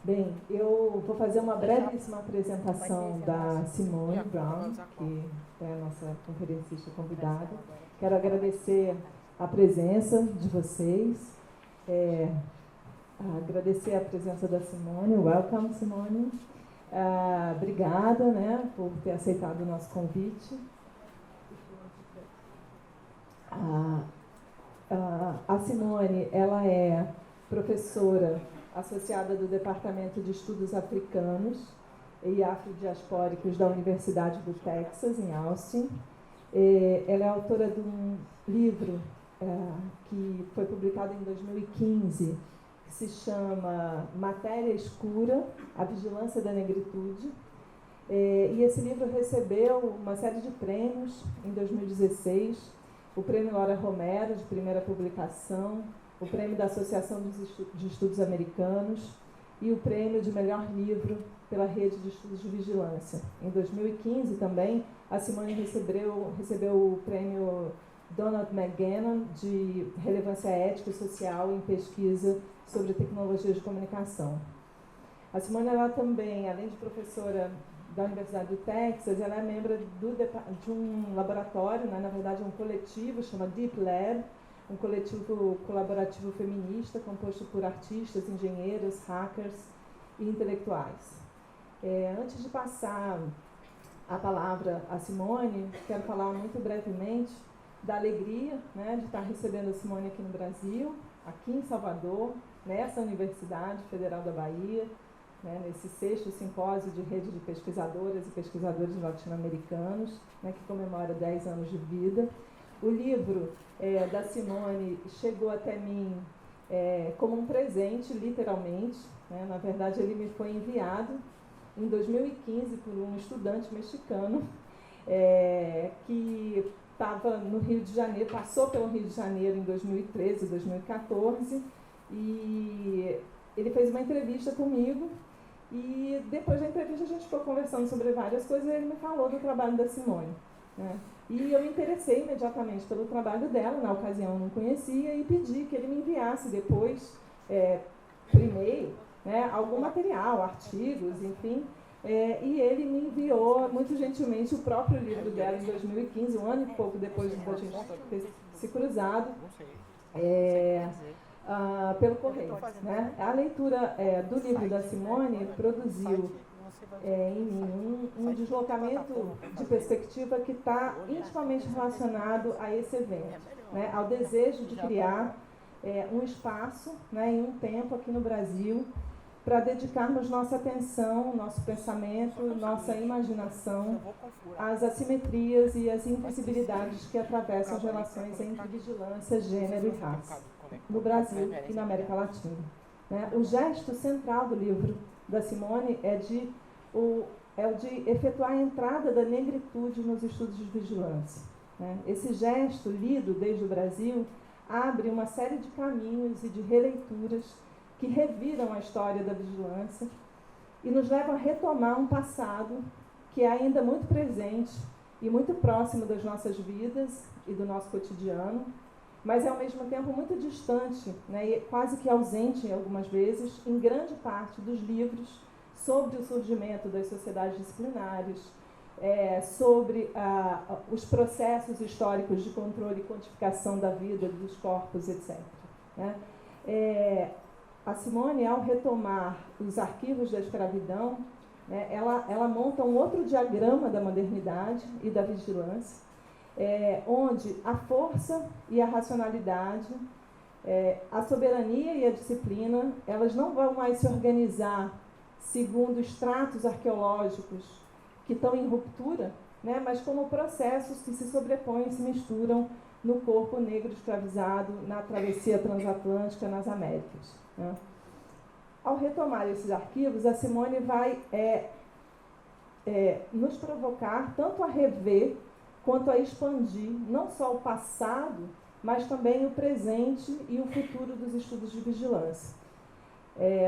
Bem, eu vou fazer uma brevíssima apresentação da Simone Browne, que é a nossa conferencista convidada. Quero agradecer a presença de vocês, agradecer a presença da Simone. Welcome, Simone. Obrigada, né, por ter aceitado o nosso convite. A Simone, ela é professora associada do Departamento de Estudos Africanos e Afrodiaspóricos da Universidade do Texas, em Austin. Ela é autora de um livro que foi publicado em 2015, que se chama Matéria Escura, a Vigilância da Negritude. E esse livro recebeu uma série de prêmios em 2016, o Prêmio Laura Romero, de primeira publicação, o Prêmio da Associação de Estudos Americanos e o Prêmio de Melhor Livro pela Rede de Estudos de Vigilância. Em 2015 também, a Simone recebeu o Prêmio Donald McGannon de Relevância Ética e Social em Pesquisa sobre Tecnologias de Comunicação. A Simone, ela também, além de professora da Universidade do Texas, ela é membro de um laboratório, né, na verdade um coletivo, chama Deep Lab, um coletivo colaborativo feminista composto por artistas, engenheiros, hackers e intelectuais. Antes de passar a palavra a Simone, quero falar muito brevemente da alegria, né, de estar recebendo a Simone aqui no Brasil, aqui em Salvador, nessa Universidade Federal da Bahia, né, nesse 6º Simpósio de Rede de Pesquisadoras e Pesquisadores Latino-Americanos, né, que comemora 10 anos de vida. O livro da Simone chegou até mim como um presente, literalmente, né? Na verdade, ele me foi enviado em 2015 por um estudante mexicano que estava no Rio de Janeiro, passou pelo Rio de Janeiro em 2013, 2014, e ele fez uma entrevista comigo, e depois da entrevista a gente ficou conversando sobre várias coisas, e ele me falou do trabalho da Simone, né? E eu me interessei imediatamente pelo trabalho dela, na ocasião eu não conhecia, e pedi que ele me enviasse depois, por e-mail, né, algum material, artigos, enfim, e ele me enviou muito gentilmente o próprio livro dela em 2015, um ano e pouco depois da gente ter se cruzado, pelo correio, né? A leitura do livro da Simone produziu em mim um deslocamento de perspectiva que está intimamente relacionado a esse evento, né, ao desejo de criar um espaço, né, e um tempo aqui no Brasil para dedicarmos nossa atenção, nosso pensamento, nossa imaginação às assimetrias e às invisibilidades que atravessam as relações entre vigilância, gênero e raça, no Brasil e na América Latina, né? O gesto central do livro da Simone é o de efetuar a entrada da negritude nos estudos de vigilância, né? Esse gesto, lido desde o Brasil, abre uma série de caminhos e de releituras que reviram a história da vigilância e nos levam a retomar um passado que é ainda muito presente e muito próximo das nossas vidas e do nosso cotidiano, mas é ao mesmo tempo muito distante, né, e quase que ausente algumas vezes em grande parte dos livros sobre o surgimento das sociedades disciplinares, sobre os processos históricos de controle e quantificação da vida, dos corpos, etc. Né? A Simone, ao retomar os arquivos da escravidão, né, ela monta um outro diagrama da modernidade e da vigilância, onde a força e a racionalidade, a soberania e a disciplina, elas não vão mais se organizar segundo estratos arqueológicos que estão em ruptura, né, mas como processos que se sobrepõem e se misturam no corpo negro escravizado, na travessia transatlântica, nas Américas, né. Ao retomar esses arquivos, a Simone vai nos provocar tanto a rever quanto a expandir não só o passado, mas também o presente e o futuro dos estudos de vigilância,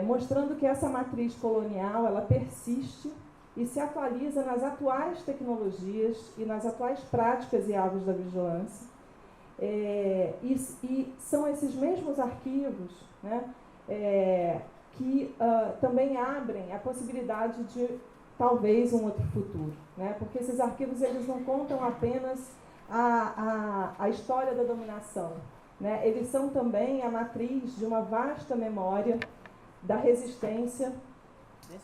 mostrando que essa matriz colonial ela persiste e se atualiza nas atuais tecnologias e nas atuais práticas e alvos da vigilância. E são esses mesmos arquivos, né, que também abrem a possibilidade de talvez um outro futuro, né? Porque esses arquivos eles não contam apenas a história da dominação, né? Eles são também a matriz de uma vasta memória da resistência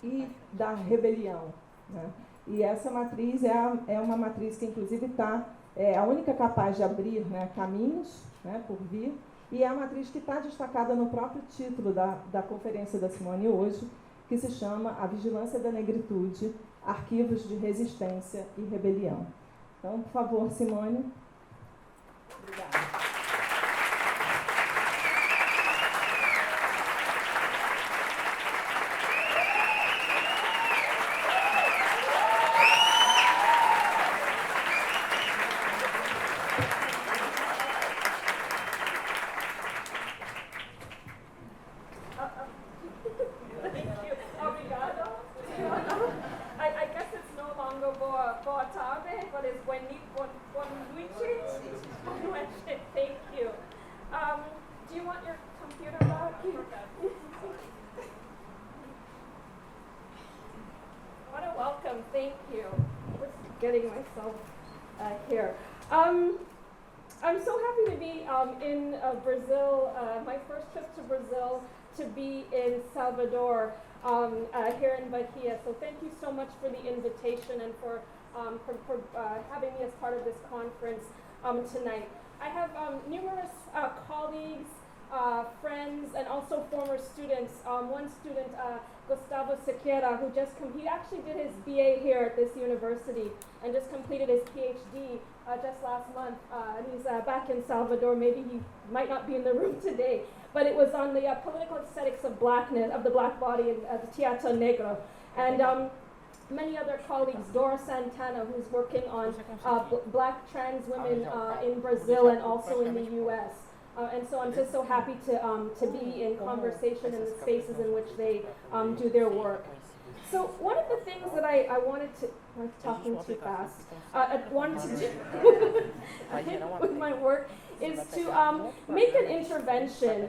e da rebelião, né? E essa matriz é uma matriz que, inclusive, é a única capaz de abrir, né, caminhos, né, por vir, e é a matriz que está destacada no próprio título da conferência da Simone hoje, que se chama A Vigilância da Negritude, Arquivos de Resistência e Rebelião. Então, por favor, Simone. Obrigada. I'm so happy to be in Brazil, my first trip to Brazil, to be in Salvador, here in Bahia. So thank you so much for the invitation and for having me as part of this conference tonight. I have numerous colleagues, friends, and also former students. One student, Gustavo Sequeira, who he actually did his BA here at this university and just completed his PhD just last month. And he's back in Salvador. Maybe he might not be in the room today, but it was on the political aesthetics of blackness, of the black body in the Teatro Negro. And many other colleagues, Dora Santana, who's working on black trans women in Brazil and also in the US. And so I'm just so happy to be in conversation in the spaces in which they do their work. So one of the things that I wanted to, I'm talking too fast, I wanted to do with my work is to make an intervention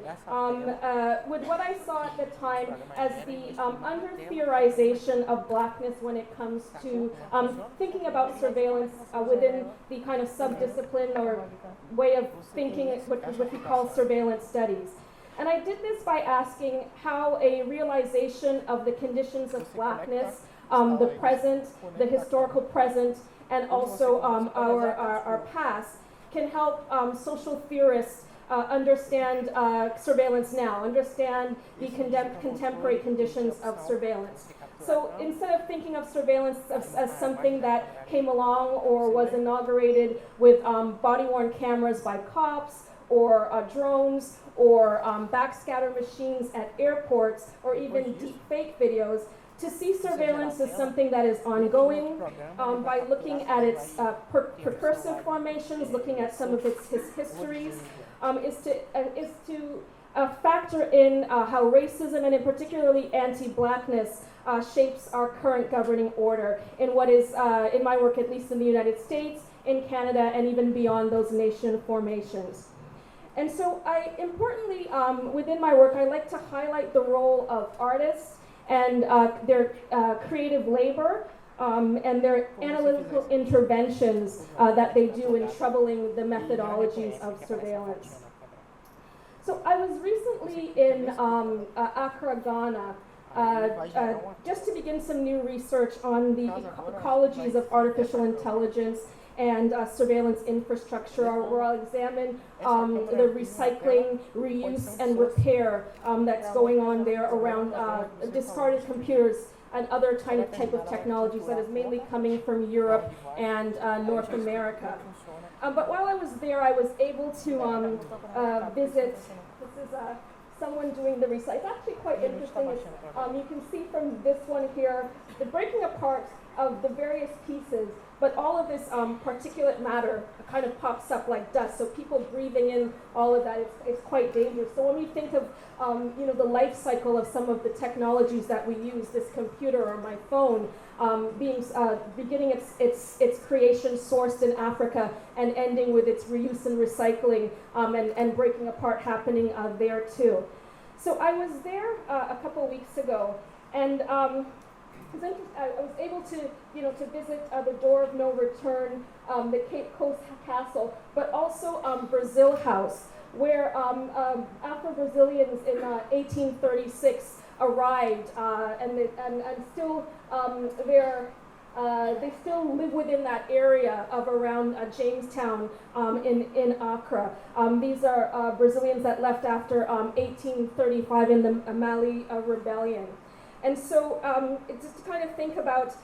with what I saw at the time as the under-theorization of blackness when it comes to thinking about surveillance within the kind of subdiscipline or way of thinking, what we call surveillance studies. And I did this by asking how a realization of the conditions of blackness, the present, the historical present, and also our past, can help social theorists understand surveillance now, understand the contemporary conditions of surveillance. So instead of thinking of surveillance as something that came along or was inaugurated with body-worn cameras by cops, or drones, or backscatter machines at airports, or even deep fake videos, to see surveillance as something that is ongoing by looking at its precursive formations, looking at some of its histories, is to factor in how racism and in particularly anti-blackness shapes our current governing order in what is, in my work at least in the United States, in Canada, and even beyond those nation formations. And so importantly, within my work, I like to highlight the role of artists and their creative labor and their analytical interventions that they do in troubling the methodologies of surveillance. So I was recently in Accra, Ghana, just to begin some new research on the ecologies of artificial intelligence and surveillance infrastructure, where I'll examine the recycling, reuse, and repair that's going on there around discarded computers and other type of technologies that is mainly coming from Europe and North America. But while I was there, I was able to visit, this is someone doing the recycling. It's actually quite interesting. You can see from this one here, the breaking apart of the various pieces, but all of this particulate matter kind of pops up like dust. So people breathing in all of that is quite dangerous. So when we think of the life cycle of some of the technologies that we use, this computer or my phone, beginning its creation sourced in Africa and ending with its reuse and recycling and breaking apart happening there too. So I was there a couple weeks ago, and I was able to, to visit the Door of No Return, the Cape Coast Castle, but also Brazil House, where Afro-Brazilians in 1836 arrived, and still they still live within that area of around Jamestown in Accra. These are Brazilians that left after 1835 in the Mali rebellion. And so just to kind of think about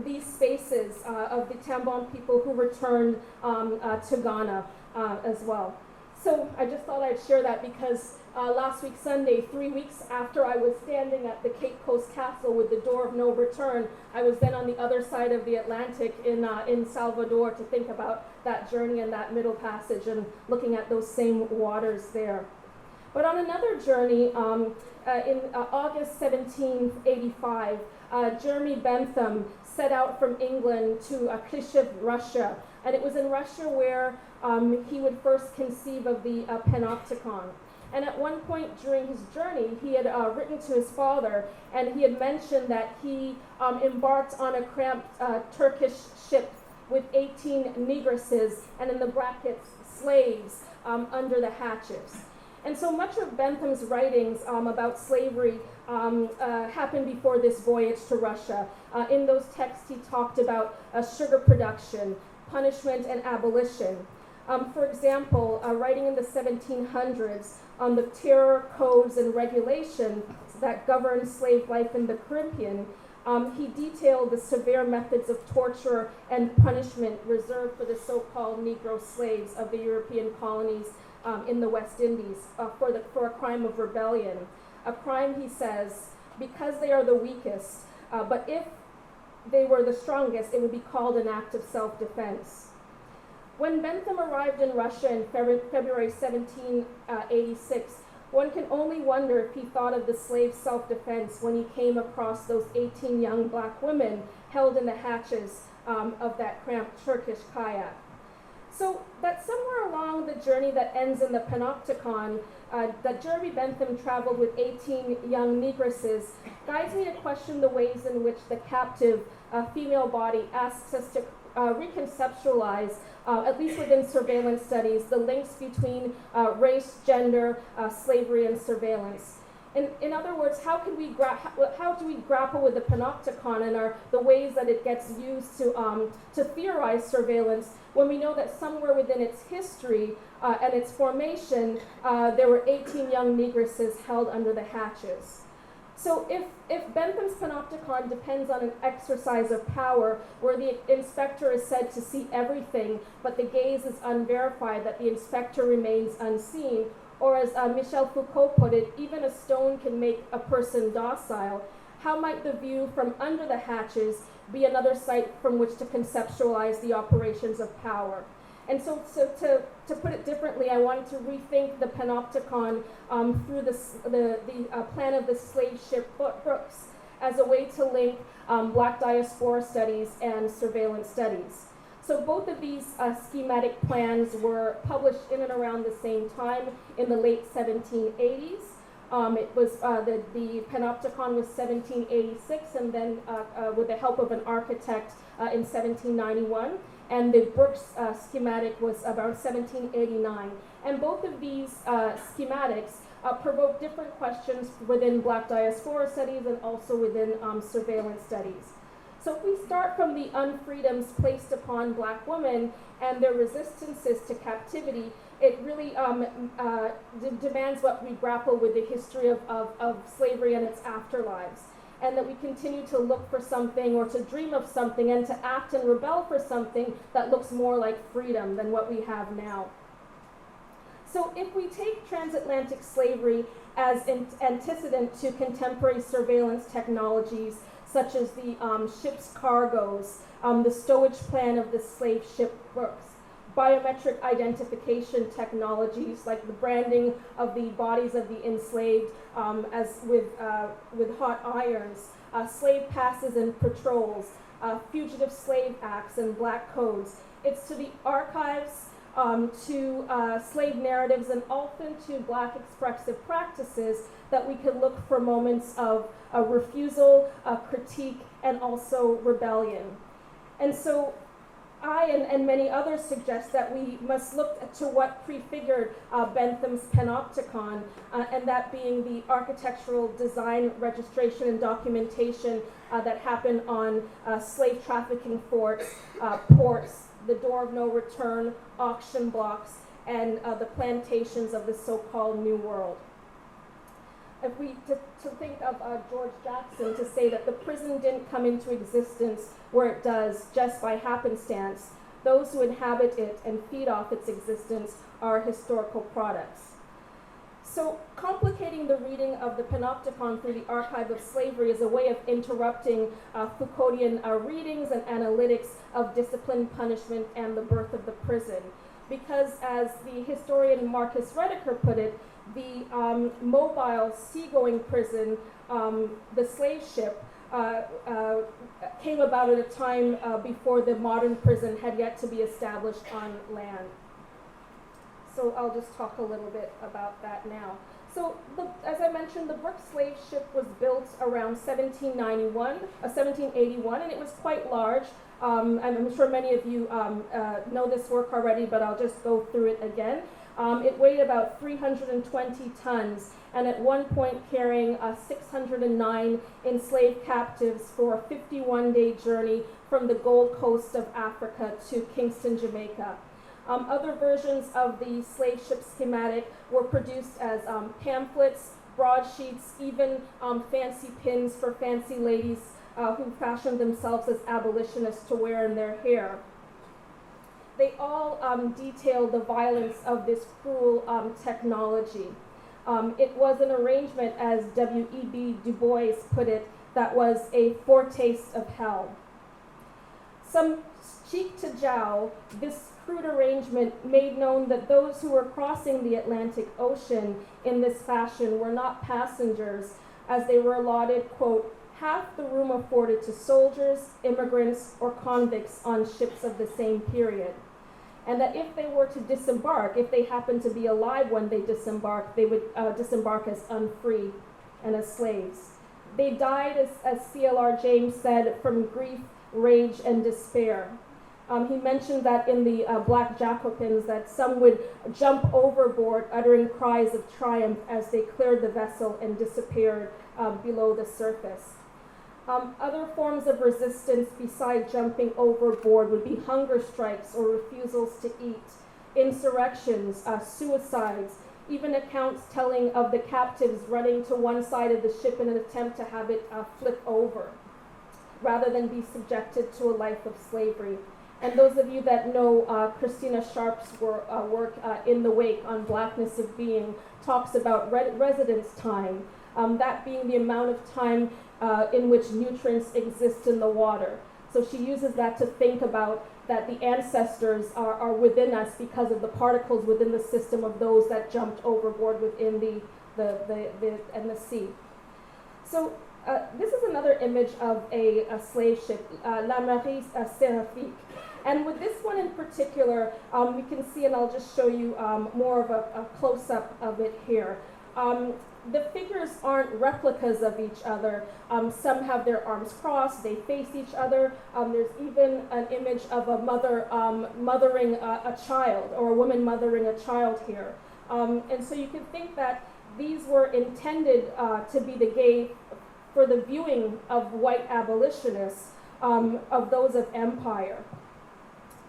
these spaces of the Tambon people who returned to Ghana as well. So I just thought I'd share that because last week Sunday, 3 weeks after I was standing at the Cape Coast Castle with the Door of No Return, I was then on the other side of the Atlantic in Salvador to think about that journey and that Middle Passage and looking at those same waters there. But on another journey, in August 1785, Jeremy Bentham set out from England to Kyiv, Russia. And it was in Russia where he would first conceive of the panopticon. And at one point during his journey, he had written to his father, and he had mentioned that he embarked on a cramped Turkish ship with 18 negresses, and in the brackets, slaves, under the hatches. And so much of Bentham's writings about slavery happened before this voyage to Russia. In those texts, he talked about sugar production, punishment, and abolition. For example, writing in the 1700s on the terror codes and regulations that governed slave life in the Caribbean, he detailed the severe methods of torture and punishment reserved for the so-called Negro slaves of the European colonies in the West Indies for a crime of rebellion. A crime, he says, because they are the weakest, but if they were the strongest, it would be called an act of self-defense. When Bentham arrived in Russia in February 1786, one can only wonder if he thought of the slave self-defense when he came across those 18 young black women held in the hatches of that cramped Turkish kayak. So that somewhere along the journey that ends in the Panopticon, that Jeremy Bentham traveled with 18 young negresses, guides me to question the ways in which the captive female body asks us to reconceptualize, at least within surveillance studies, the links between race, gender, slavery, and surveillance. In other words, how do we grapple with the panopticon and the ways that it gets used to theorize surveillance when we know that somewhere within its history and its formation, there were 18 young negresses held under the hatches. So if Bentham's panopticon depends on an exercise of power where the inspector is said to see everything, but the gaze is unverified, that the inspector remains unseen, or as Michel Foucault put it, even a stone can make a person docile, how might the view from under the hatches be another site from which to conceptualize the operations of power? And so to put it differently, I wanted to rethink the panopticon through the plan of the slave ship Brooks as a way to link Black diaspora studies and surveillance studies. So both of these schematic plans were published in and around the same time in the late 1780s. It was the panopticon was 1786, and then with the help of an architect in 1791. And the Brooks schematic was around 1789. And both of these schematics provoke different questions within Black diaspora studies and also within surveillance studies. So if we start from the unfreedoms placed upon Black women and their resistances to captivity, it really demands what we grapple with the history of slavery and its afterlives, and that we continue to look for something or to dream of something and to act and rebel for something that looks more like freedom than what we have now. So if we take transatlantic slavery as antecedent to contemporary surveillance technologies, such as the ship's cargoes, the stowage plan of the slave ship Brooks, biometric identification technologies like the branding of the bodies of the enslaved as with hot irons, slave passes and patrols, fugitive slave acts and black codes. It's to the archives to slave narratives and often to Black expressive practices that we could look for moments of refusal, critique, and also rebellion. And so I and many others suggest that we must look to what prefigured Bentham's panopticon, and that being the architectural design, registration, and documentation that happened on slave trafficking forts, ports, the door of no return, auction blocks, and the plantations of the so-called New World. If we to think of George Jackson to say that the prison didn't come into existence where it does just by happenstance, those who inhabit it and feed off its existence are historical products. So complicating the reading of the Panopticon through the archive of slavery is a way of interrupting Foucauldian readings and analytics of discipline, punishment, and the birth of the prison. Because as the historian Marcus Rediker put it, the mobile seagoing prison, the slave ship, came about at a time before the modern prison had yet to be established on land. So I'll just talk a little bit about that now. So as I mentioned, the Brooke slave ship was built around 1781, and it was quite large. I'm sure many of you know this work already, but I'll just go through it again. It weighed about 320 tons, and at one point carrying 609 enslaved captives for a 51-day journey from the Gold Coast of Africa to Kingston, Jamaica. Other versions of the slave ship schematic were produced as pamphlets, broadsheets, even fancy pins for fancy ladies who fashioned themselves as abolitionists to wear in their hair. They all detail the violence of this cruel technology. It was an arrangement, as W.E.B. Du Bois put it, that was a foretaste of hell. Some cheek to jowl, this crude arrangement made known that those who were crossing the Atlantic Ocean in this fashion were not passengers, as they were allotted, quote, half the room afforded to soldiers, immigrants, or convicts on ships of the same period. And that if they were to disembark, if they happened to be alive when they disembarked, they would disembark as unfree and as slaves. They died, as C.L.R. James said, from grief, rage, and despair. He mentioned that in the Black Jacobins that some would jump overboard uttering cries of triumph as they cleared the vessel and disappeared below the surface. Other forms of resistance besides jumping overboard would be hunger strikes or refusals to eat, insurrections, suicides, even accounts telling of the captives running to one side of the ship in an attempt to have it flip over, rather than be subjected to a life of slavery. And those of you that know Christina Sharp's work In the Wake on Blackness of Being talks about residence time, that being the amount of time in which nutrients exist in the water. So she uses that to think about that the ancestors are within us because of the particles within the system of those that jumped overboard within the sea. So this is another image of a slave ship, La Marie Séraphique. And with this one in particular, you can see, and I'll just show you more of a close-up of it here. The figures aren't replicas of each other. Some have their arms crossed, they face each other. There's even an image of a mother mothering a child, or a woman mothering a child here. And so you can think that these were intended to be the gate for the viewing of white abolitionists, of those of empire.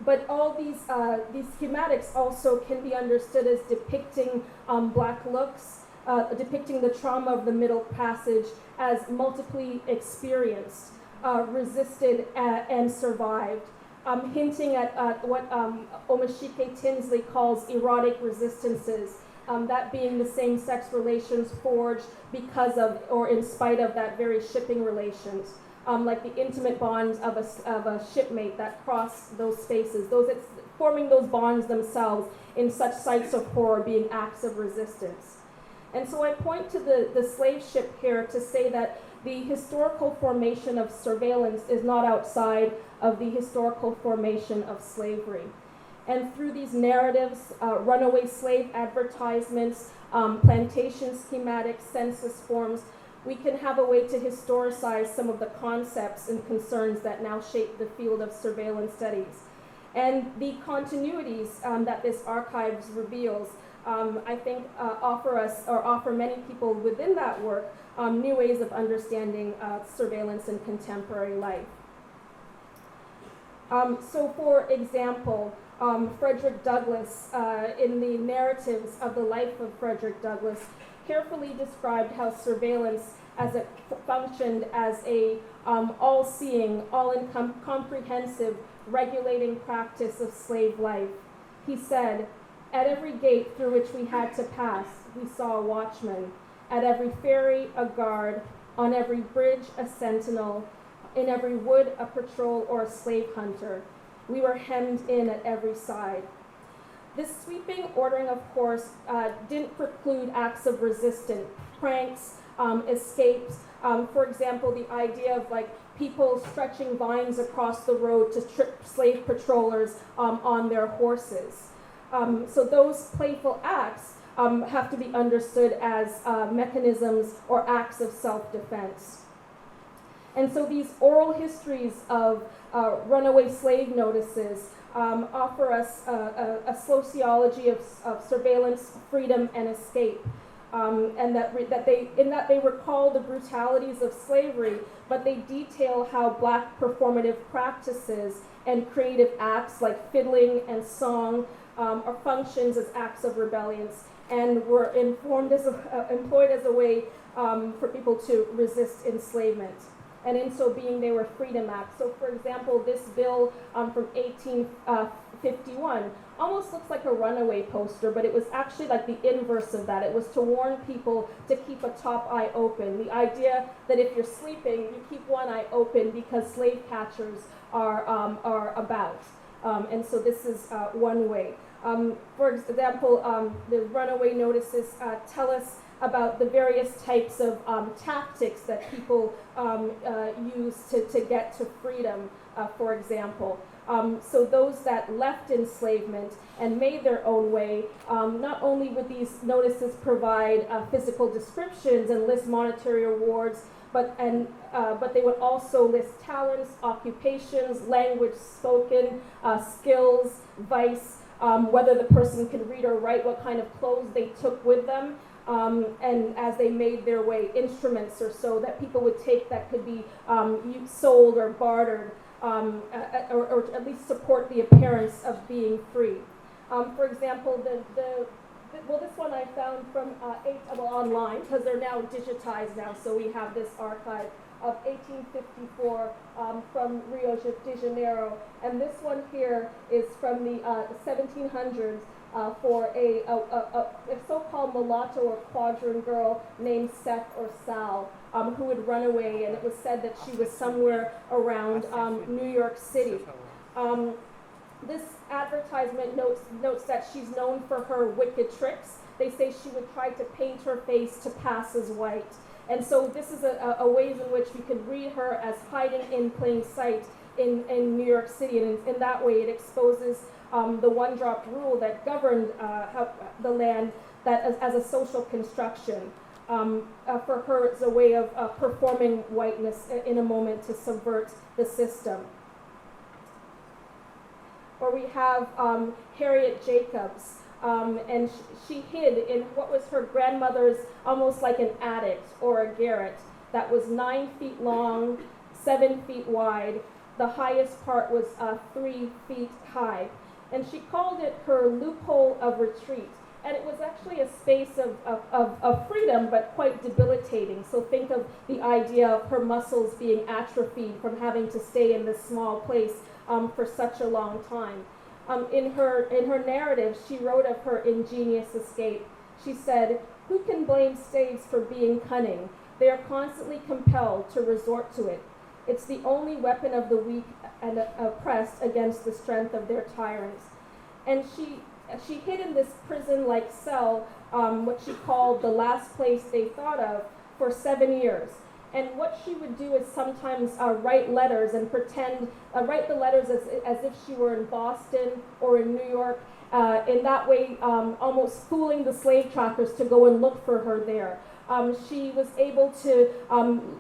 But all these schematics also can be understood as depicting Black looks, depicting the trauma of the Middle Passage as multiply experienced, resisted, and survived, hinting at what Omashike Tinsley calls erotic resistances, that being the same-sex relations forged because of or in spite of that very shipping relations. Like the intimate bonds of a shipmate that cross those spaces, forming those bonds themselves in such sites of horror being acts of resistance. And so I point to the slave ship here to say that the historical formation of surveillance is not outside of the historical formation of slavery. And through these narratives, runaway slave advertisements, plantation schematics, census forms, we can have a way to historicize some of the concepts and concerns that now shape the field of surveillance studies. And the continuities that this archives reveals, I think offer many people within that work new ways of understanding surveillance in contemporary life. So for example, Frederick Douglass, in the narratives of the life of Frederick Douglass, carefully described how surveillance functioned as a all-seeing, all-comprehensive, regulating practice of slave life. He said, "At every gate through which we had to pass, we saw a watchman. At every ferry, a guard. On every bridge, a sentinel. In every wood, a patrol or a slave hunter. We were hemmed in at every side." This sweeping ordering, of course, didn't preclude acts of resistance, pranks, escapes. For example, the idea of people stretching vines across the road to trip slave patrollers on their horses. So those playful acts have to be understood as mechanisms or acts of self-defense. And so these oral histories of runaway slave notices offer us a sociology of surveillance, freedom, and escape. And that they recall the brutalities of slavery, but they detail how Black performative practices and creative acts like fiddling and song are functions as acts of rebellions, and were employed as a way for people to resist enslavement. And in so being, they were freedom acts. So for example, this bill from 1851 almost looks like a runaway poster, but it was actually like the inverse of that. It was to warn people to keep a top eye open. The idea that if you're sleeping, you keep one eye open because slave catchers are about. And so this is one way. For example, the runaway notices tell us about the various types of tactics that people use to get to freedom, for example. So those that left enslavement and made their own way, not only would these notices provide physical descriptions and list monetary rewards, but they would also list talents, occupations, language spoken, skills, vice, whether the person could read or write, what kind of clothes they took with them, and as they made their way, instruments or so that people would take that could be sold or bartered, or at least support the appearance of being free. For example, this one I found from online, because they're now digitized now, so we have this archive of 1854 from Rio de Janeiro, and this one here is from the 1700s for a so-called mulatto or quadroon girl named Seth or Sal, who had run away, and it was said that she was somewhere around New York City. This advertisement notes that she's known for her wicked tricks. They say she would try to paint her face to pass as white. And so this is a ways in which we could read her as hiding in plain sight in New York City. And in that way, it exposes the one-drop rule that governed the land that as a social construction. For her, it's a way of performing whiteness in a moment to subvert the system. Or we have Harriet Jacobs, and she hid in what was her grandmother's almost like an attic or a garret that was 9 feet long, 7 feet wide. The highest part was 3 feet high. And she called it her loophole of retreat. And it was actually a space of freedom, but quite debilitating. So think of the idea of her muscles being atrophied from having to stay in this small place for such a long time. In her narrative, she wrote of her ingenious escape. She said, "Who can blame slaves for being cunning? They are constantly compelled to resort to it. It's the only weapon of the weak and oppressed against the strength of their tyrants." And she hid in this prison-like cell, what she called the last place they thought of, for 7 years. And what she would do is sometimes write letters and pretend, write the letters as if she were in Boston or in New York, in that way almost fooling the slave trackers to go and look for her there. She was able to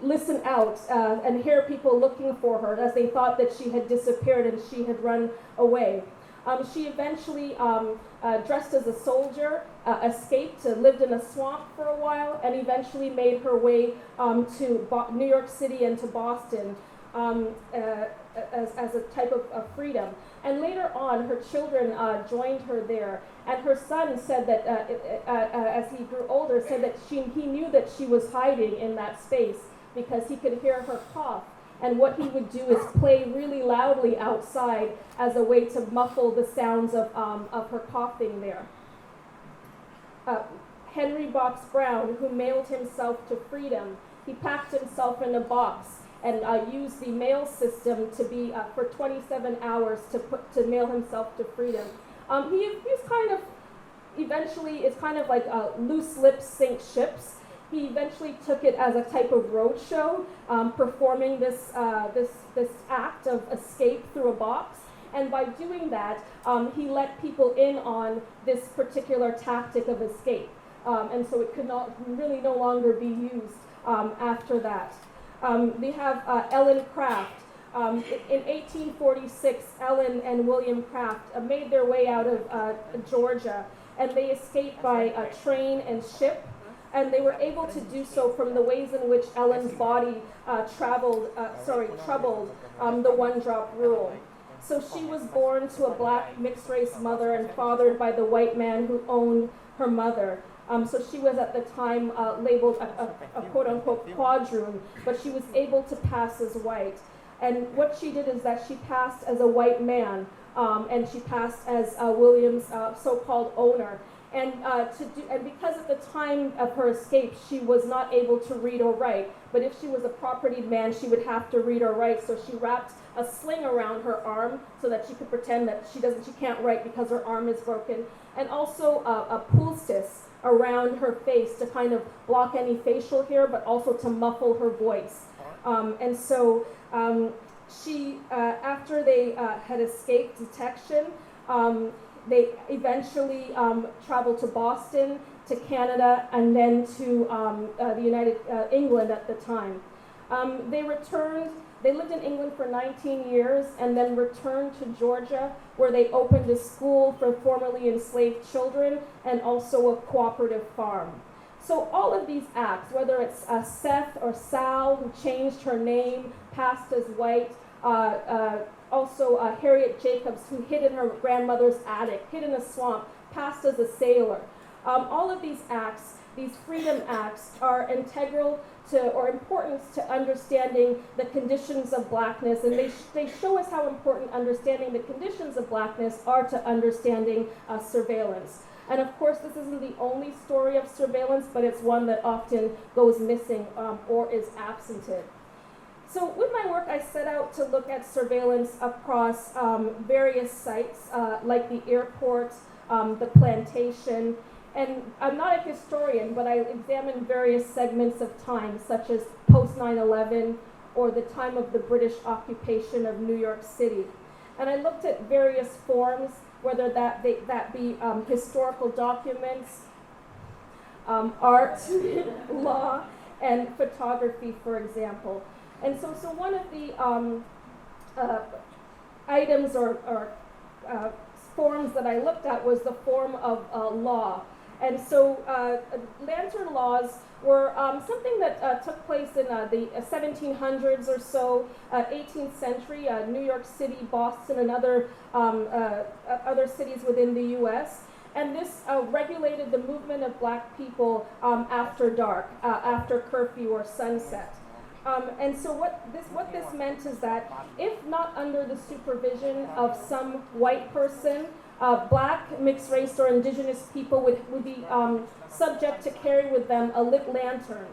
listen out and hear people looking for her as they thought that she had disappeared and she had run away. She eventually, dressed as a soldier, escaped, lived in a swamp for a while, and eventually made her way to New York City and to Boston as a type of freedom. And later on, her children joined her there. And her son said that, as he grew older, said that he knew that she was hiding in that space because he could hear her cough. And what he would do is play really loudly outside as a way to muffle the sounds of her coughing there. Henry Box Brown, who mailed himself to freedom, he packed himself in a box and used the mail system to be for 27 hours to mail himself to freedom. He's kind of eventually is kind of like loose lips sink ships. He eventually took it as a type of roadshow, performing this act of escape through a box. And by doing that, he let people in on this particular tactic of escape. And so it could really no longer be used after that. We have Ellen Craft. In 1846, Ellen and William Craft made their way out of Georgia, and they escaped by train and ship. And they were able to do so from the ways in which Ellen's body troubled the one-drop rule. So she was born to a black mixed-race mother and fathered by the white man who owned her mother. So she was at the time labeled a quote-unquote quadroon, but she was able to pass as white. And what she did is that she passed as a white man, and she passed as William's so-called owner. And because at the time of her escape, she was not able to read or write. But if she was a propertied man, she would have to read or write. So she wrapped a sling around her arm so that she could pretend that she can't write because her arm is broken. And also a poultice around her face to kind of block any facial hair, but also to muffle her voice. And so she, after they had escaped detection, they eventually traveled to Boston, to Canada, and then to the England at the time. They returned. They lived in England for 19 years and then returned to Georgia, where they opened a school for formerly enslaved children and also a cooperative farm. So all of these acts, whether it's Seth or Sal, who changed her name, passed as white, also Harriet Jacobs, who hid in her grandmother's attic, hid in a swamp, passed as a sailor. All of these acts, these freedom acts, are integral to or important to understanding the conditions of blackness, and they show us how important understanding the conditions of blackness are to understanding surveillance. And of course, this isn't the only story of surveillance, but it's one that often goes missing or is absented. So with my work, I set out to look at surveillance across various sites, like the airport, the plantation, and I'm not a historian, but I examined various segments of time, such as post 9/11 or the time of the British occupation of New York City. And I looked at various forms, whether that be historical documents, art, law, and photography, for example. And so one of the items or forms that I looked at was the form of law. And so lantern laws were something that took place in the 1700s or so, 18th century, New York City, Boston, and other cities within the U.S. And this regulated the movement of black people after dark, after curfew or sunset. And so what this meant is that if not under the supervision of some white person, black, mixed race, or indigenous people would be subject to carry with them a lit lantern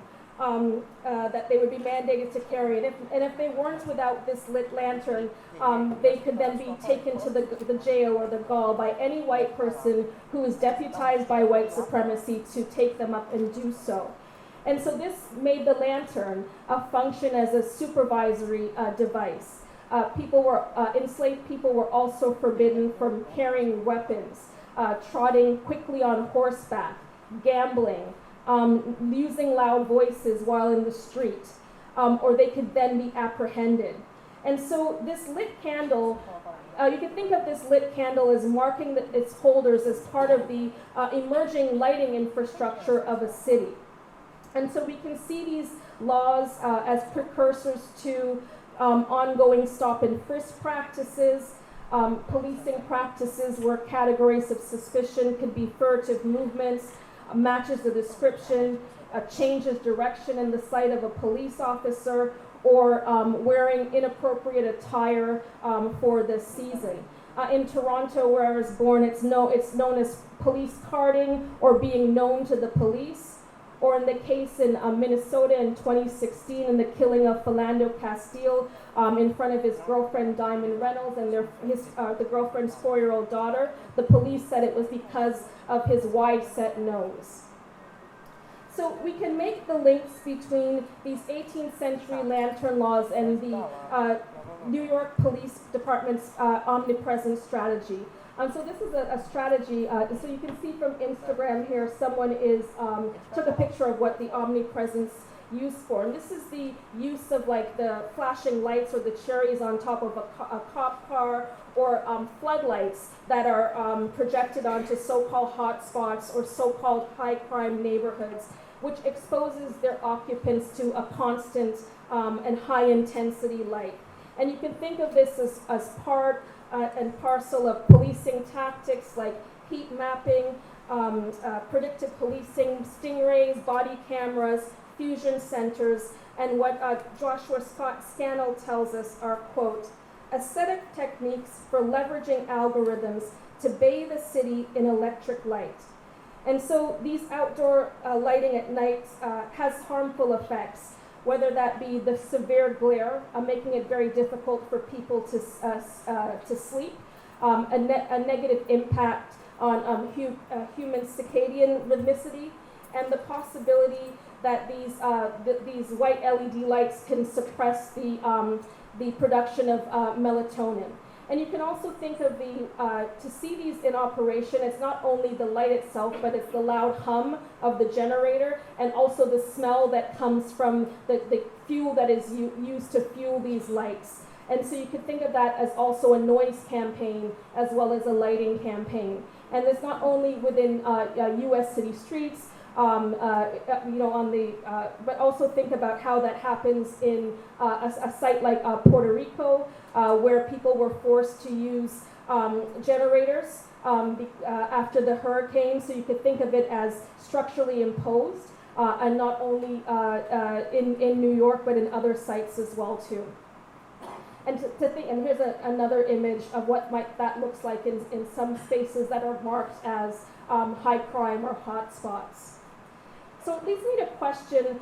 that they would be mandated to carry. And if they weren't without this lit lantern, they could then be taken to the jail or the gall by any white person who is deputized by white supremacy to take them up and do so. And so this made the lantern function as a supervisory device. Enslaved people were also forbidden from carrying weapons, trotting quickly on horseback, gambling, using loud voices while in the street, or they could then be apprehended. And so this lit candle, you can think of this lit candle as marking its holders as part of the emerging lighting infrastructure of a city. And so we can see these laws as precursors to ongoing stop and frisk practices, policing practices where categories of suspicion could be furtive movements, matches the description, changes direction in the sight of a police officer, or wearing inappropriate attire for this season. In Toronto, where I was born, it's known as police carding or being known to the police. Or in the case in Minnesota in 2016, in the killing of Philando Castile in front of his girlfriend Diamond Reynolds and the girlfriend's 4-year-old daughter, the police said it was because of his wide-set nose. So we can make the links between these 18th century lantern laws and the New York Police Department's omnipresence strategy. So this is a strategy, so you can see from Instagram here, someone took a picture of what the omnipresence used for. And this is the use of like the flashing lights or the cherries on top of a cop car, or floodlights that are projected onto so-called hotspots or so-called high crime neighborhoods, which exposes their occupants to a constant and high intensity light. And you can think of this as part and parcel of policing tactics like heat mapping, predictive policing, stingrays, body cameras, fusion centers, and what Joshua Scannell tells us are, quote, aesthetic techniques for leveraging algorithms to bathe a city in electric light. And so these outdoor lighting at night has harmful effects, whether that be the severe glare, making it very difficult for people to sleep, a negative impact on human circadian rhythmicity, and the possibility that these white LED lights can suppress the production of melatonin. And you can also think of to see these in operation, it's not only the light itself, but it's the loud hum of the generator, and also the smell that comes from the fuel that is used to fuel these lights. And so you could think of that as also a noise campaign as well as a lighting campaign. And it's not only within U.S. city streets, but also think about how that happens in a site like Puerto Rico, where people were forced to use generators after the hurricane. So you could think of it as structurally imposed, and not only in New York, but in other sites as well too. And and here's another image of what that looks like in some spaces that are marked as high crime or hot spots. So it leads me to question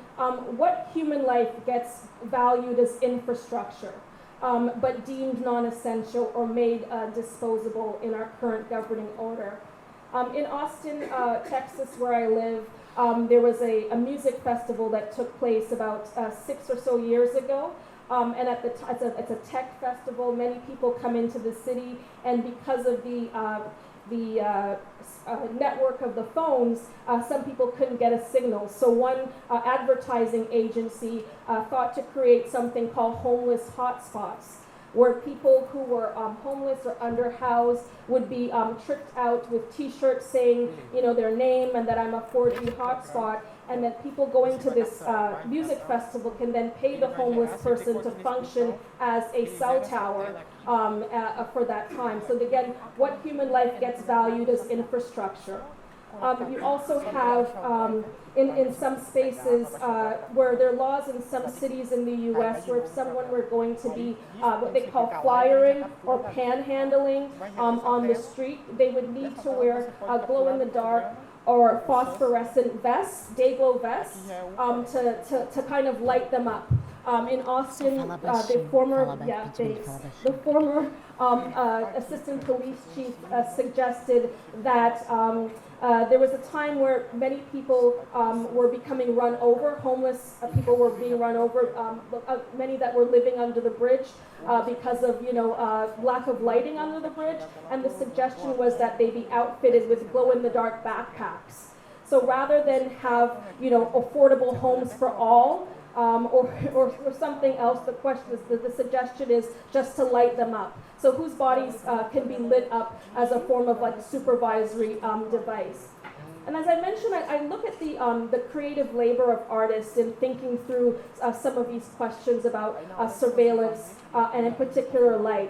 what human life gets valued as infrastructure, but deemed non-essential or made disposable in our current governing order. In Austin, Texas, where I live, there was a music festival that took place about 6 or so years ago. And it's a tech festival. Many people come into the city, and because of the network of the phones, some people couldn't get a signal. So one advertising agency thought to create something called homeless hotspots, where people who were homeless or underhoused would be tricked out with T-shirts saying, their name and that I'm a 4G hotspot, and that people going to this music festival can then pay the homeless person to function as a cell tower for that time. So again, what human life gets valued as infrastructure. You also have, in some spaces, where there are laws in some cities in the U.S. where if someone were going to be what they call flyering or panhandling on the street, they would need to wear glow-in-the-dark or phosphorescent vests, day-glow vests, to kind of light them up. In Austin, the former assistant police chief suggested that there was a time where many people were becoming run over, homeless people were being run over, many that were living under the bridge because of, lack of lighting under the bridge, and the suggestion was that they be outfitted with glow-in-the-dark backpacks. So rather than have, affordable homes for all, or something else, the suggestion is just to light them up. So whose bodies can be lit up as a form of like supervisory device. And as I mentioned, I look at the creative labor of artists in thinking through some of these questions about surveillance and in particular light.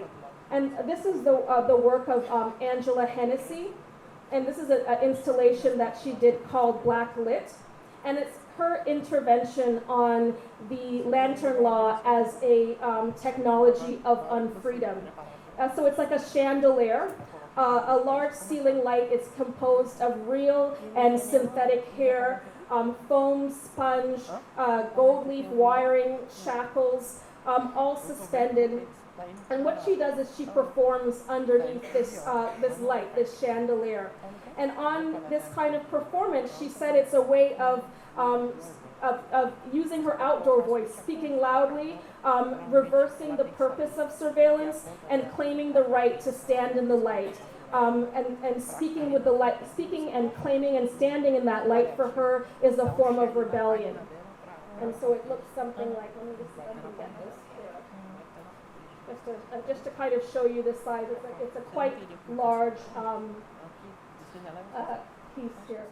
And this is the work of Angela Hennessy, and this is an installation that she did called Black Lit, and it's her intervention on the lantern law as a technology of unfreedom. So it's like a chandelier, a large ceiling light. It's composed of real and synthetic hair, foam, sponge, gold leaf wiring, shackles, all suspended. And what she does is she performs underneath this light, this chandelier. And on this kind of performance, she said it's a way of using her outdoor voice, speaking loudly, reversing the purpose of surveillance, and claiming the right to stand in the light. And speaking with the light, speaking and claiming and standing in that light for her is a form of rebellion. And so it looks something like, let me just see if I can get this here. Just to kind of show you the size, it's a quite large piece here.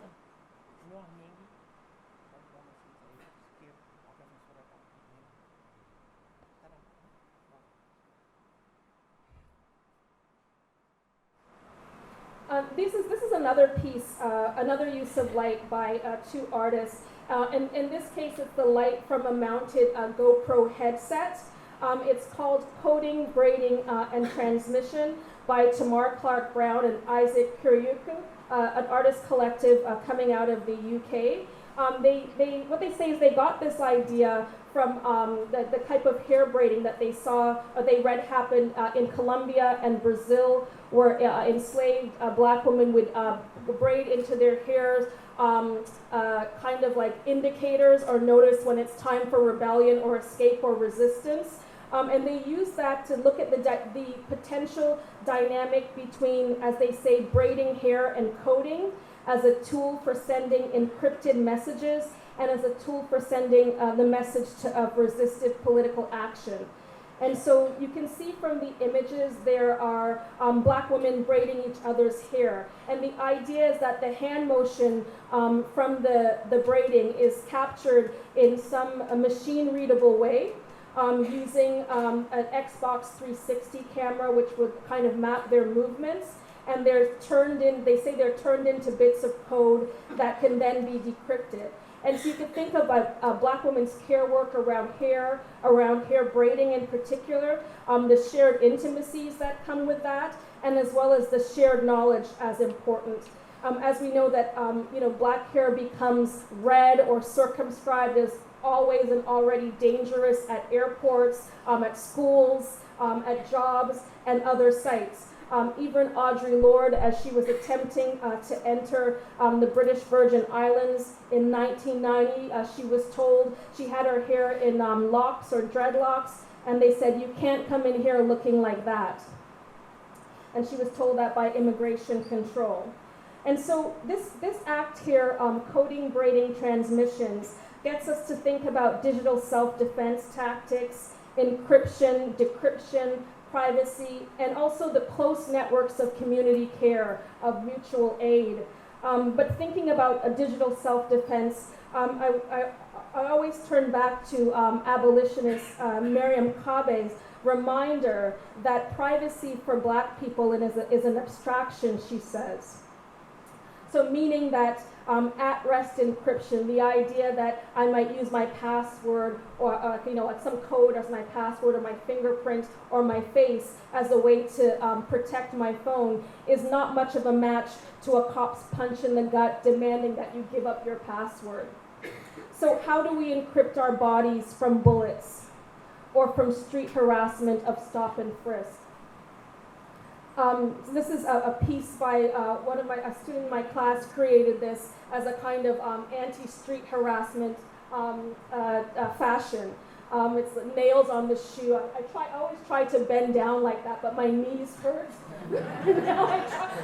This is another piece, another use of light by two artists. And in this case, it's the light from a mounted GoPro headset. It's called Coding, Braiding, and Transmission by Tamar Clark Brown and Isaac Kuryuku, an artist collective coming out of the UK. What they say is they got this idea from the type of hair braiding that they saw, or they read happened in Colombia and Brazil, where enslaved black women would braid into their hairs kind of like indicators or notice when it's time for rebellion or escape or resistance. And they use that to look at the potential dynamic between, as they say, braiding hair and coding as a tool for sending encrypted messages and as a tool for sending the message of resistive political action. And so you can see from the images there are black women braiding each other's hair. And the idea is that the hand motion from the braiding is captured in some machine-readable way using an Xbox 360 camera, which would kind of map their movements. And they say they're turned into bits of code that can then be decrypted. And so you could think of a black woman's care work around hair braiding in particular, the shared intimacies that come with that, and as well as the shared knowledge as important. As we know that black hair becomes red or circumscribed as always and already dangerous at airports, at schools, at jobs, and other sites. Even Audre Lorde, as she was attempting to enter the British Virgin Islands in 1990, she was told she had her hair in locks or dreadlocks, and they said, "You can't come in here looking like that." And she was told that by immigration control. And so this act here, Coding, Braiding, Transmissions, gets us to think about digital self-defense tactics, encryption, decryption, privacy, and also the close networks of community care, of mutual aid. But thinking about a digital self-defense, I always turn back to abolitionist Miriam Kabe's reminder that privacy for black people is an abstraction, she says. So meaning that at-rest encryption, the idea that I might use my password or like some code as my password or my fingerprint or my face as a way to protect my phone is not much of a match to a cop's punch in the gut demanding that you give up your password. So how do we encrypt our bodies from bullets? or from street harassment of stop and frisk. So this is a piece by a student in my class created this as a kind of anti-street harassment fashion. It's nails on the shoe. I always try to bend down like that, but my knees hurt. Now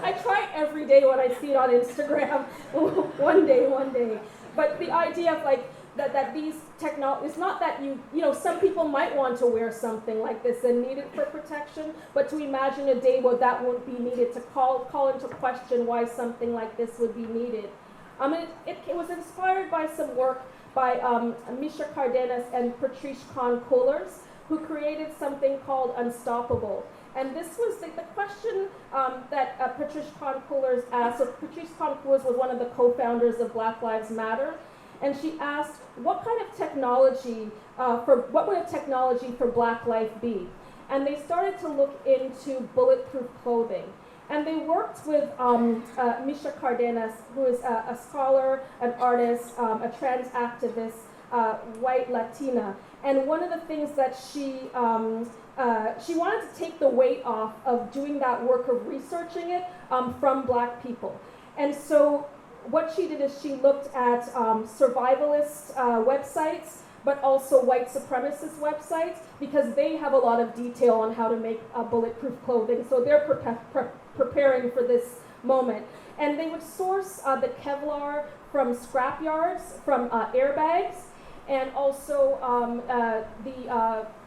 I try every day when I see it on Instagram. one day. But the idea of like that these technologies, it's not that you know, some people might want to wear something like this and need it for protection, but to imagine a day where that won't be needed, to call into question why something like this would be needed. It was inspired by some work by Misha Cardenas and Patrice Kahn-Kullers, who created something called Unstoppable. And this was the question that Patrice Kahn-Kullers asked. So Patrice Kahn-Kullers was one of the co-founders of Black Lives Matter. And she asked, what kind of technology, what would a technology for Black life be? And they started to look into bulletproof clothing. And they worked with Misha Cardenas, who is a scholar, an artist, a trans activist, white Latina. And one of the things that she wanted to take the weight off of doing that work of researching it from Black people. And so what she did is she looked at survivalist websites, but also white supremacist websites, because they have a lot of detail on how to make bulletproof clothing. So they're preparing for this moment. And they would source the Kevlar from scrapyards, from airbags, and also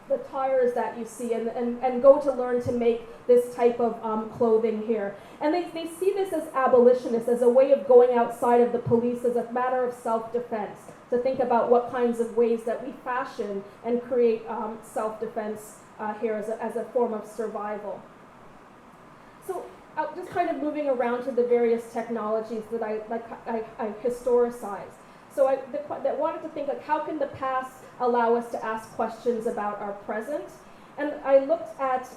the tires that you see, and go to learn to make this type of clothing here. And they see this as abolitionists, as a way of going outside of the police, as a matter of self-defense, to think about what kinds of ways that we fashion and create self-defense here as a form of survival. So just kind of moving around to the various technologies that I historicized. So I wanted to think, like, how can the past allow us to ask questions about our present? And I looked at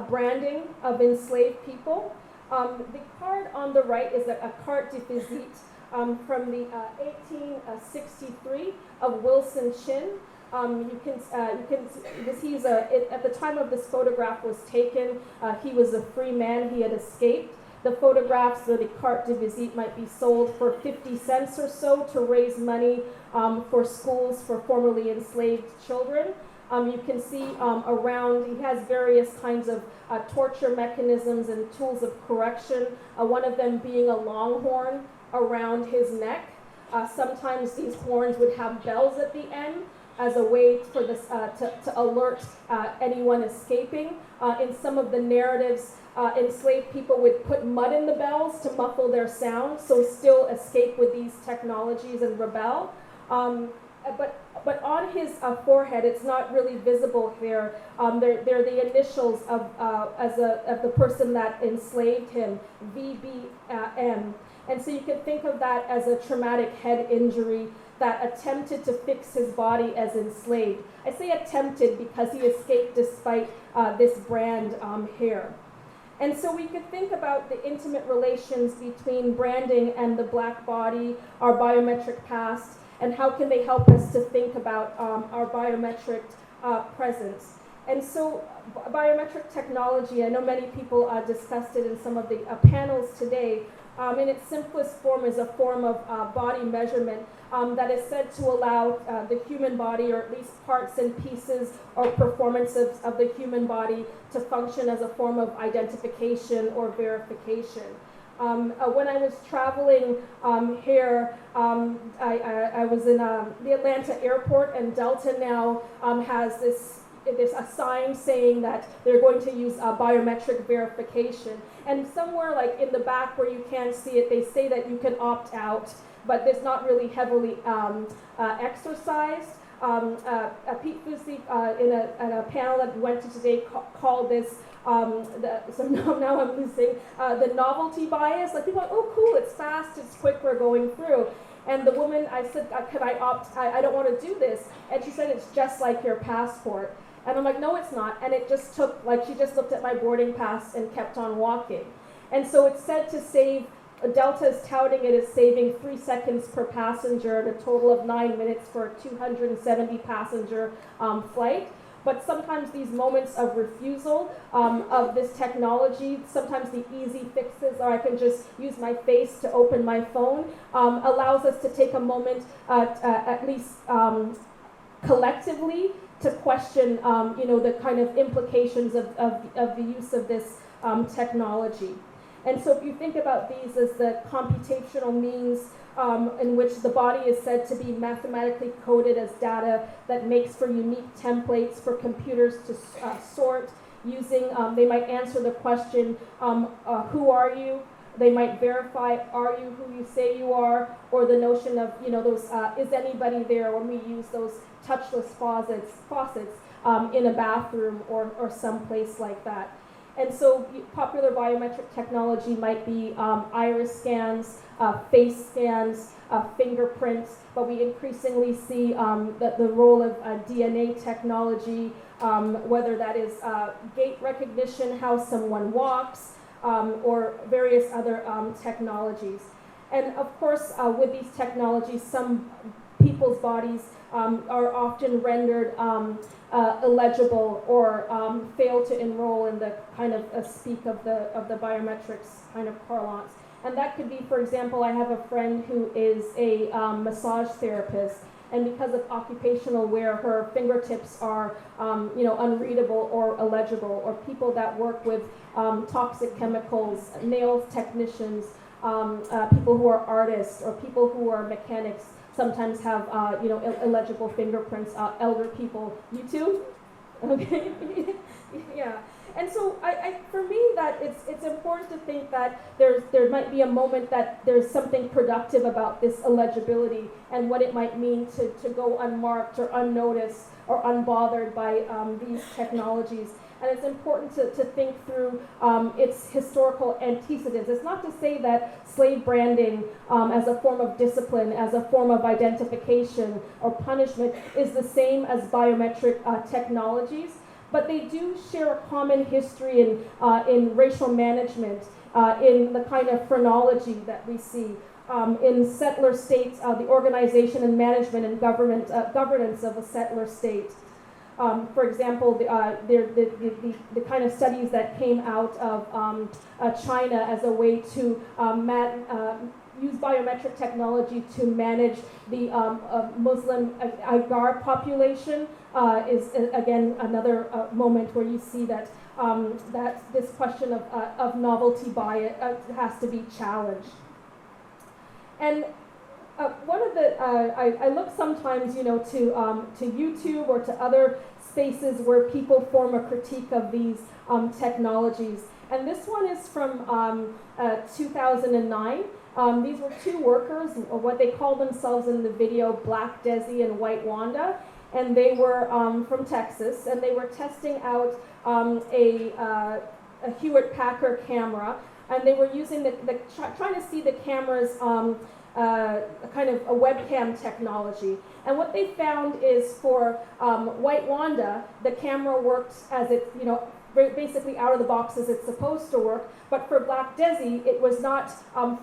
branding of enslaved people. The card on the right is a carte de visite from the 1863 of Wilson Chin. At the time of this photograph was taken, he was a free man. He had escaped. The photographs or the carte de visite might be sold for 50 cents or so to raise money for schools for formerly enslaved children. You can see around, he has various kinds of torture mechanisms and tools of correction, one of them being a long horn around his neck. Sometimes these horns would have bells at the end as a way for this to alert anyone escaping. In some of the narratives, enslaved people would put mud in the bells to muffle their sound, so still escape with these technologies and rebel. But on his forehead, it's not really visible here. They're the initials of the person that enslaved him, VBM. And so you can think of that as a traumatic head injury that attempted to fix his body as enslaved. I say attempted because he escaped despite this brand here. And so we could think about the intimate relations between branding and the Black body, our biometric past, and how can they help us to think about our biometric presence. And so biometric technology, I know many people discussed it in some of the panels today, in its simplest form is a form of body measurement that is said to allow the human body, or at least parts and pieces or performances of the human body, to function as a form of identification or verification. When I was traveling here, I was in the Atlanta airport, and Delta now has there's a sign saying that they're going to use biometric verification. And somewhere like in the back where you can't see it, they say that you can opt out, but it's not really heavily exercised. Pete Fusi in a panel that we went to today called this, so now I'm losing, the novelty bias. Like people are like, oh cool, it's fast, it's quick, we're going through. And the woman, I said, could I opt, I don't want to do this. And she said, it's just like your passport. And I'm like, no, it's not. And it just took, like, she just looked at my boarding pass and kept on walking. And so it's said to save, Delta is touting it as saving 3 seconds per passenger and a total of 9 minutes for a 270 passenger flight. but sometimes these moments of refusal of this technology, sometimes the easy fixes, or I can just use my face to open my phone, allows us to take a moment, at least collectively, to question, the kind of implications of the use of this technology. And so if you think about these as the computational means in which the body is said to be mathematically coded as data that makes for unique templates for computers to sort using, they might answer the question, who are you? They might verify, are you who you say you are? Or the notion of, those, is anybody there, when we use those touchless faucets in a bathroom or someplace like that. And so popular biometric technology might be iris scans, face scans, fingerprints, but we increasingly see the role of DNA technology, whether that is gait recognition, how someone walks, or various other technologies. And of course, with these technologies, some people's bodies are often rendered illegible or fail to enroll in the kind of speak of the biometrics kind of parlance. And that could be, for example, I have a friend who is a massage therapist, and because of occupational wear, her fingertips are unreadable or illegible, or people that work with toxic chemicals, nail technicians, people who are artists, or people who are mechanics sometimes have illegible fingerprints. Elder people, you too? Okay. Yeah. And so for me, that it's important to think that there might be a moment that there's something productive about this illegibility and what it might mean to go unmarked or unnoticed or unbothered by these technologies. And it's important to think through its historical antecedents. It's not to say that slave branding as a form of discipline, as a form of identification or punishment is the same as biometric technologies, but they do share a common history in racial management, in the kind of phrenology that we see. In settler states, the organization and management and governance of a settler state. For example, the kind of studies that came out of China as a way to use biometric technology to manage the Muslim Agar population is again another moment where you see that that this question of novelty bias has to be challenged. And one of the I look sometimes to YouTube or to other spaces where people form a critique of these technologies, and this one is from 2009. These were two workers, or what they call themselves in the video, Black Desi and White Wanda, and they were from Texas, and they were testing out a Hewitt-Packard camera, and they were using trying to see the camera's kind of a webcam technology. And what they found is for White Wanda, the camera works as it, basically out of the box as it's supposed to work, but for Black Desi, it was not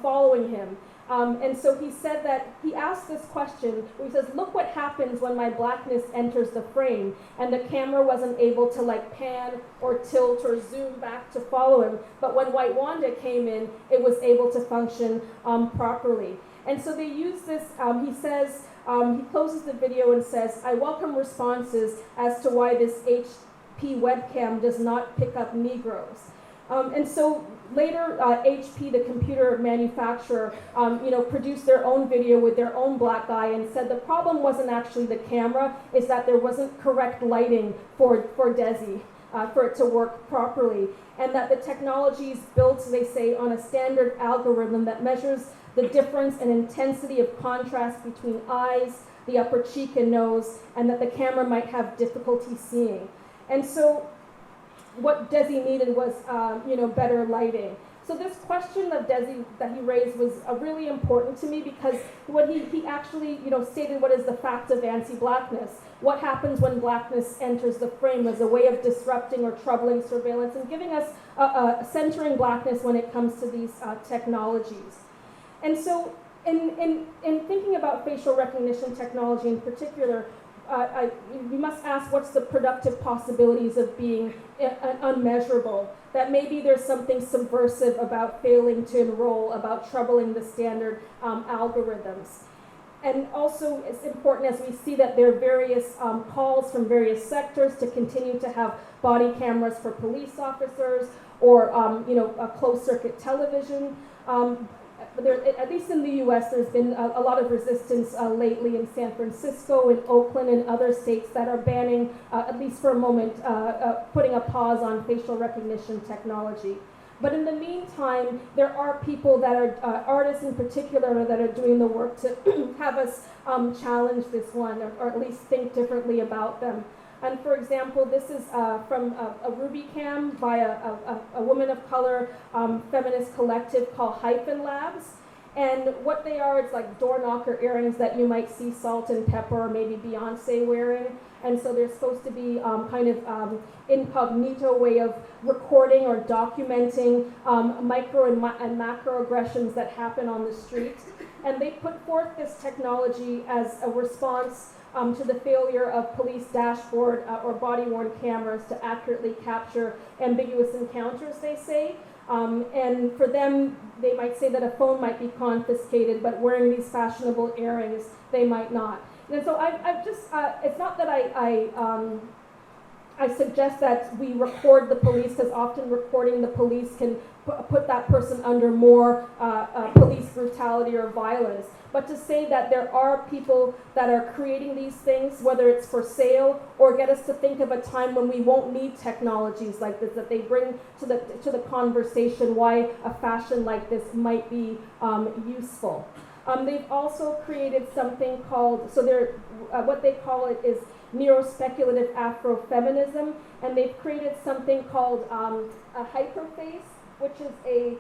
following him. And so he said that, he asked this question, where he says, look what happens when my blackness enters the frame, and the camera wasn't able to like pan or tilt or zoom back to follow him, but when White Wanda came in, it was able to function properly. And so they use this, he says, he closes the video and says, I welcome responses as to why this HP webcam does not pick up Negroes. And so later, HP, the computer manufacturer, produced their own video with their own black guy and said the problem wasn't actually the camera, is that there wasn't correct lighting for Desi, for it to work properly. And that the technology is built, they say, on a standard algorithm that measures the difference in intensity of contrast between eyes, the upper cheek and nose, and that the camera might have difficulty seeing. And so what Desi needed was, better lighting. So this question of Desi that he raised was really important to me, because what he actually, stated what is the fact of anti-blackness. What happens when blackness enters the frame as a way of disrupting or troubling surveillance and giving us centering blackness when it comes to these technologies. And so in thinking about facial recognition technology in particular, we must ask what's the productive possibilities of being unmeasurable, that maybe there's something subversive about failing to enroll, about troubling the standard algorithms. And also it's important as we see that there are various calls from various sectors to continue to have body cameras for police officers or closed circuit television. At least in the US, there's been a lot of resistance lately in San Francisco, in Oakland, and other states that are banning, at least for a moment, putting a pause on facial recognition technology. But in the meantime, there are people that are, artists in particular, that are doing the work to have us challenge this one, or at least think differently about them. And for example, this is from a RubyCam by a woman of color feminist collective called Hyphen Labs. And what they are, it's like door knocker earrings that you might see Salt and Pepper or maybe Beyonce wearing. And so they're supposed to be kind of incognito way of recording or documenting micro and macro aggressions that happen on the street. And they put forth this technology as a response to the failure of police dashboard or body-worn cameras to accurately capture ambiguous encounters, they say. And for them, they might say that a phone might be confiscated, but wearing these fashionable earrings, they might not. And so I've just, it's not that I suggest that we record the police, because often recording the police can put that person under more police brutality or violence. But to say that there are people that are creating these things, whether it's for sale or get us to think of a time when we won't need technologies like this, that they bring to the conversation why a fashion like this might be useful. They've also created something called, so they're, what they call it is neo-speculative Afrofeminism, and they've created something called a hyperface, which is a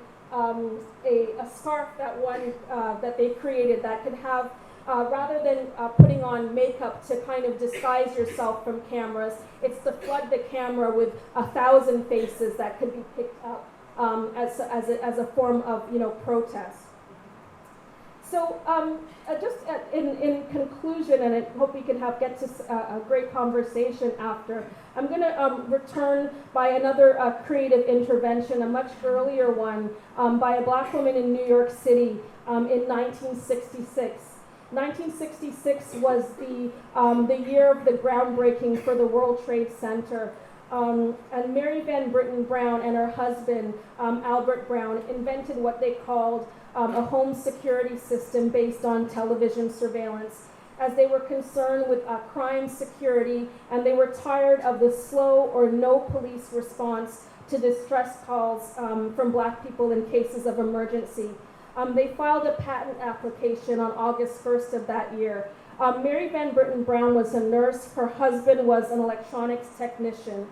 scarf that they created that could have, rather than putting on makeup to kind of disguise yourself from cameras, it's to flood the camera with 1,000 faces that could be picked up as a form of protest. So just in conclusion, and I hope we can get to a great conversation after, I'm going to return by another creative intervention, a much earlier one, by a black woman in New York City in 1966. 1966 was the year of the groundbreaking for the World Trade Center. And Mary Van Britten Browne and her husband, Albert Browne, invented what they called a home security system based on television surveillance, as they were concerned with crime security, and they were tired of the slow or no police response to distress calls from black people in cases of emergency. They filed a patent application on August 1st of that year. Mary Van Britten Browne was a nurse. Her husband was an electronics technician.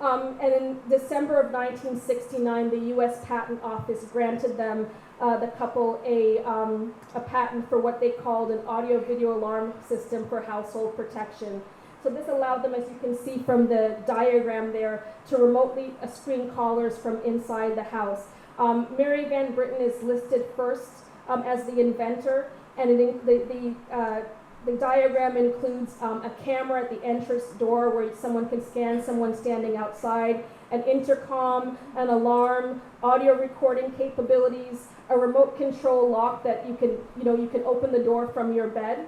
And in December of 1969, the U.S. Patent Office granted them, the couple, a patent for what they called an audio-video alarm system for household protection. So this allowed them, as you can see from the diagram there, to remotely screen callers from inside the house. Mary Van Britten is listed first as the inventor, and the diagram includes a camera at the entrance door where someone can scan someone standing outside, an intercom, an alarm, audio recording capabilities, a remote control lock that you can open the door from your bed.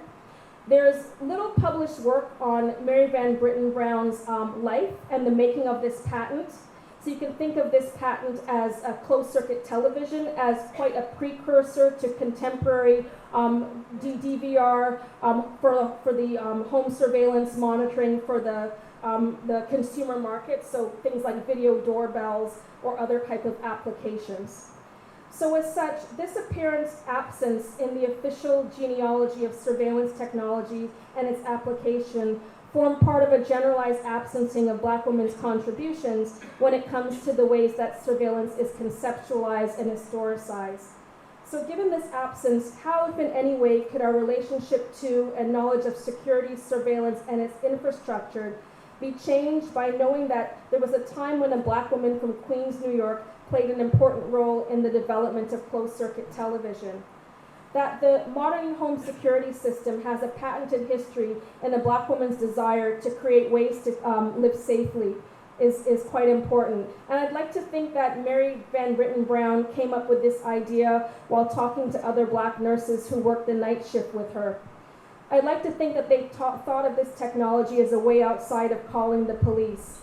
There's little published work on Mary Van Britten Browne's life and the making of this patent. So you can think of this patent as a closed-circuit television, as quite a precursor to contemporary DVR for the home surveillance monitoring for the consumer market, so things like video doorbells or other type of applications. So as such, this apparent absence in the official genealogy of surveillance technology and its application form part of a generalized absencing of black women's contributions when it comes to the ways that surveillance is conceptualized and historicized. So given this absence, how, if in any way, could our relationship to and knowledge of security, surveillance, and its infrastructure be changed by knowing that there was a time when a black woman from Queens, New York, played an important role in the development of closed-circuit television? that the modern home security system has a patented history in a Black woman's desire to create ways to live safely is quite important. And I'd like to think that Mary Van Britten Browne came up with this idea while talking to other Black nurses who worked the night shift with her. I'd like to think that they thought of this technology as a way outside of calling the police.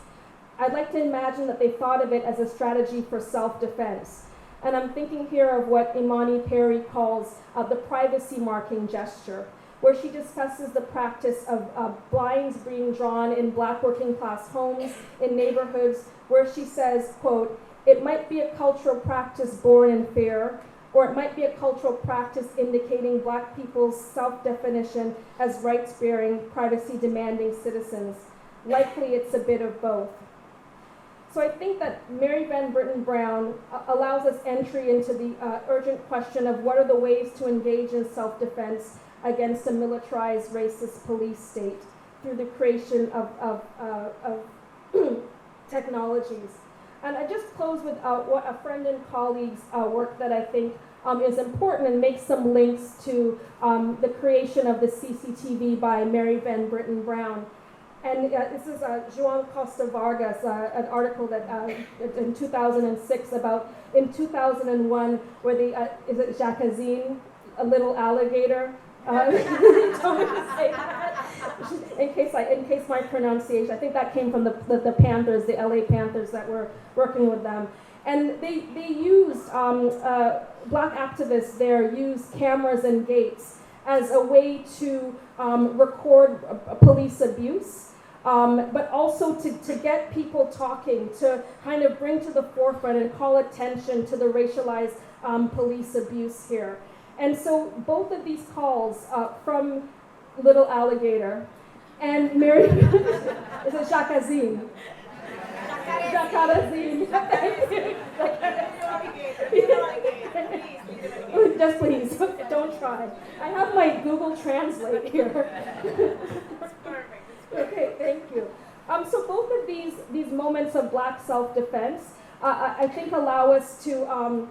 I'd like to imagine that they thought of it as a strategy for self-defense. And I'm thinking here of what Imani Perry calls the privacy marking gesture, where she discusses the practice of blinds being drawn in Black working class homes, in neighborhoods, where she says, quote, "It might be a cultural practice born in fear, or it might be a cultural practice indicating Black people's self-definition as rights-bearing, privacy-demanding citizens. Likely it's a bit of both." So I think that Mary Van Britten Browne allows us entry into the urgent question of what are the ways to engage in self-defense against a militarized racist police state through the creation of technologies. And I just close with what a friend and colleague's work that I think is important and makes some links to the creation of the CCTV by Mary Van Britten Browne. And this is João Costa Vargas, an article that in 2006 about, in 2001, where the, is it Jacazine, a little alligator? Don't say that. In case my pronunciation, I think that came from the Panthers, the LA Panthers that were working with them. And they used, Black activists there used cameras and gates as a way to record police abuse. But also to get people talking, to kind of bring to the forefront and call attention to the racialized police abuse here. And so both of these calls from Little Alligator and Mary, is it Jacazine? Jacazine. Just please, don't try. I have my Google Translate here. Okay, thank you. So both of these moments of Black self-defense, I think allow us to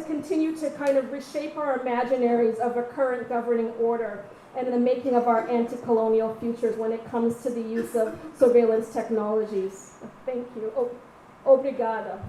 continue to kind of reshape our imaginaries of a current governing order and the making of our anti-colonial futures when it comes to the use of surveillance technologies. Thank you. Obrigada.